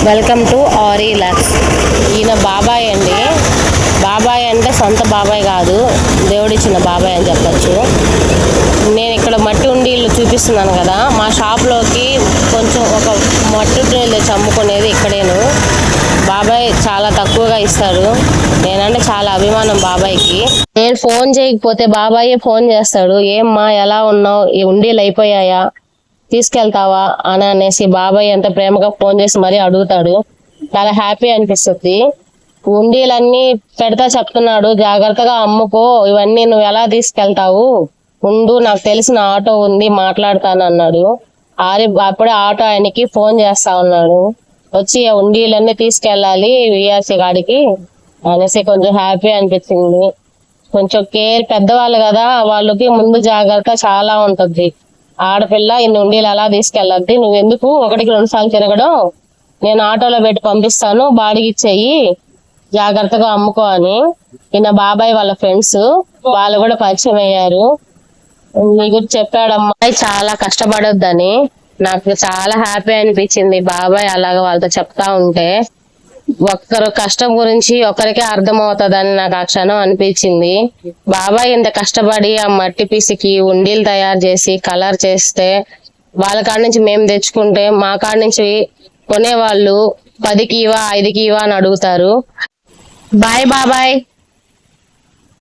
Welcome to ary Lux. ఈయన బాబాయ్ అండి. బాబాయ్ అంటే సొంత బాబాయ్ కాదు, దేవుడిచ్చిన బాబాయ్ అని చెప్పచ్చు. నేను ఇక్కడ మట్టి ఉండీళ్ళు చూపిస్తున్నాను కదా, మా షాప్లోకి కొంచెం ఒక మట్టి ఉండీలు తెచ్చి అమ్ముకునేది ఇక్కడేను. బాబాయ్ చాలా తక్కువగా ఇస్తాడు. నేనంటే చాలా అభిమానం బాబాయ్కి. నేను ఫోన్ చేయకపోతే బాబాయే ఫోన్ చేస్తాడు. ఏమ్మా ఎలా ఉన్నావు, ఈ ఉండీలు అయిపోయాయా, తీసుకెళ్తావా అని అనేసి బాబాయ్ ఎంత ప్రేమగా ఫోన్ చేసి మరీ అడుగుతాడు. చాలా హ్యాపీ అనిపిస్తుంది. ఉండీలన్నీ పెడతా చెప్తున్నాడు, జాగ్రత్తగా అమ్ముకో, ఇవన్నీ నువ్వు ఎలా తీసుకెళ్తావు, ఉండు నాకు తెలిసిన ఆటో ఉంది మాట్లాడతాను అన్నాడు. అప్పుడే ఆటో ఆయనకి ఫోన్ చేస్తా ఉన్నాడు. వచ్చి ఆ ఉండీలన్నీ తీసుకెళ్ళాలి విఆర్సీ గాడికి అనేసి కొంచెం హ్యాపీ అనిపించింది. కొంచెం కేర్, పెద్దవాళ్ళు కదా, వాళ్ళకి ముందు జాగ్రత్త చాలా ఉంటుంది. ఆడపిల్ల ఇన్ని ఉండీలు అలా తీసుకెళ్ళద్ది, నువ్వెందుకు 1-2 సార్లు తిరగడం, నేను ఆటోలో పెట్టి పంపిస్తాను, బాడికి ఇచ్చేయి, జాగ్రత్తగా అమ్ముకో అని. ఈయన బాబాయ్ వాళ్ళ ఫ్రెండ్స్ వాళ్ళు కూడా పరిచయం అయ్యారు. నీ గురించి చెప్పాడు. అమ్మాయి చాలా కష్టపడొద్దని. నాకు చాలా హ్యాపీ అనిపించింది బాబాయ్ అలాగ వాళ్ళతో చెప్తా ఉంటే. ఒక్కరు కష్టం గురించి ఒకరికే అర్థమవుతుందని నాకు ఆ క్షణం అనిపించింది. బాబాయ్ ఇంత కష్టపడి ఆ మట్టి పిసికి ఉండీలు తయారు చేసి కలర్ చేస్తే, వాళ్ళ కాడ నుంచి మేము తెచ్చుకుంటే మా కాడ నుంచి కొనేవాళ్ళు 10కి ఇవా 5కి ఇవా అని అడుగుతారు. బాయ్ బాబాయ్.